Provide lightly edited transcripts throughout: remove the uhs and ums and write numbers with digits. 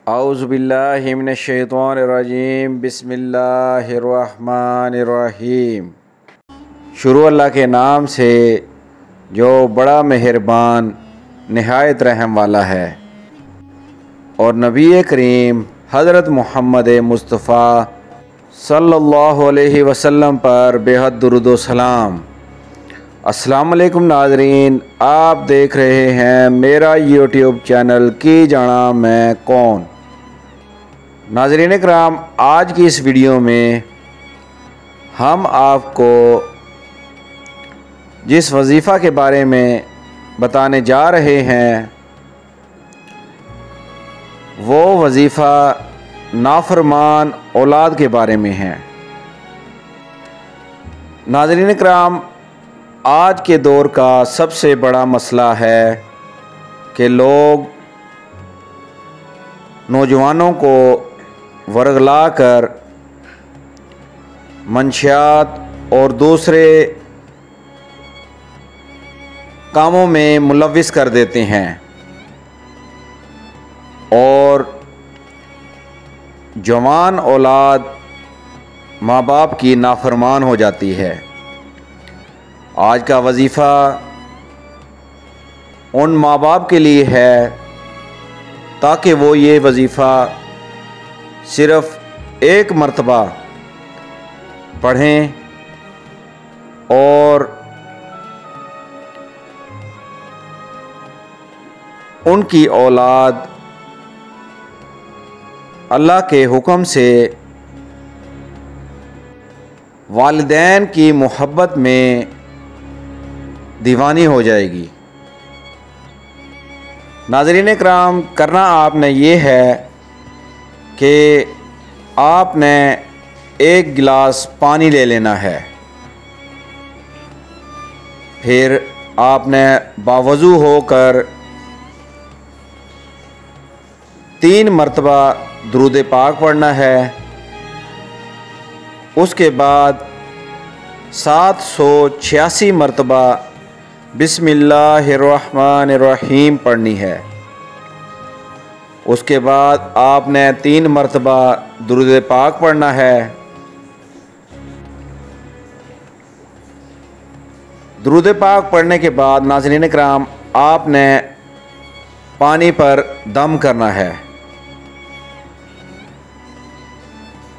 औज़ुबिल्लाहि मिनश्शैतानिर्रजीम बिस्मिल्लाहिर्रहमानिर्रहीम। शुरू अल्लाह के नाम से जो बड़ा मेहरबान निहायत रहम वाला है। और नबी करीम हज़रत मोहम्मद मुस्तफ़ा सल्लल्लाहु अलैहि वसल्लम पर बेहद दुरूद व सलाम। अस्सलाम वालेकुम नाज़रीन, आप देख रहे हैं मेरा यूट्यूब चैनल की जाना मैं कौन। नाज़रीन कराम, आज की इस वीडियो में हम आपको जिस वजीफ़ा के बारे में बताने जा रहे हैं वो वजीफ़ा नाफरमान औलाद के बारे में है। नाज़रीन कराम, आज के दौर का सबसे बड़ा मसला है कि लोग नौजवानों को वर्गला कर मंशियात और दूसरे कामों में मुलव्विस कर देते हैं और जवान औलाद माँ बाप की नाफरमान हो जाती है। आज का वजीफ़ा उन माँ बाप के लिए है ताकि वो ये वजीफ़ा सिर्फ़ एक मर्तबा पढ़ें और उनकी औलाद अल्लाह के हुक्म से वालिदैन की मोहब्बत में दीवानी हो जाएगी। नाज़रीन कराम, करना आपने ये है कि आपने एक गिलास पानी ले लेना है। फिर आपने बावज़ू होकर 3 मरतबा दुरूद पाक पढ़ना है। उसके बाद 786 मरतबा बिस्मिल्लाहिर्रहमानिर्रहीम पढ़नी है। उसके बाद आपने 3 मरतबा दुरूद पाक पढ़ना है। दुरूद पाक पढ़ने के बाद नाज़रीन कराम, आपने पानी पर दम करना है।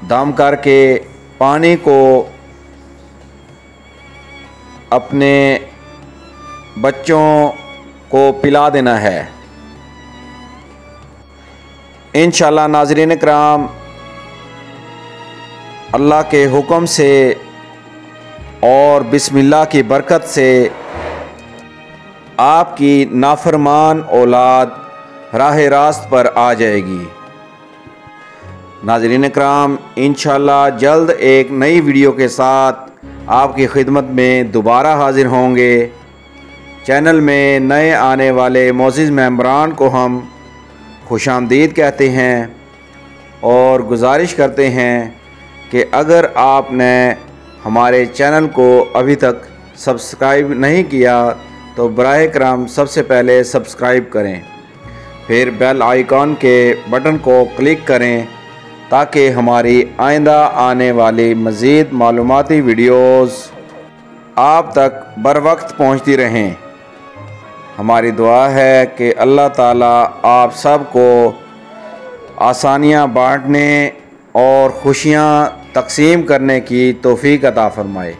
दम करके पानी को अपने बच्चों को पिला देना है। इंशाअल्लाह नाज़रीन कराम, अल्लाह के हुक्म से और बिस्मिल्लाह की बरकत से आपकी नाफरमान औलाद राह रास्त पर आ जाएगी। नाज़रीन कराम, इंशाअल्लाह जल्द एक नई वीडियो के साथ आपकी खिदमत में दोबारा हाज़िर होंगे। चैनल में नए आने वाले मोअज़्ज़िज़ मेंबरान को हम खुशामदीद कहते हैं और गुजारिश करते हैं कि अगर आपने हमारे चैनल को अभी तक सब्सक्राइब नहीं किया तो बराए करम सबसे पहले सब्सक्राइब करें, फिर बेल आइकॉन के बटन को क्लिक करें ताकि हमारी आइंदा आने वाली मज़ीद मालूमाती वीडियोज़ आप तक बर वक्त पहुँचती रहें। हमारी दुआ है कि अल्लाह ताला आप सब को आसानियाँ बाँटने और खुशियाँ तक़सीम करने की तौफ़ीक़ अता फ़रमाए।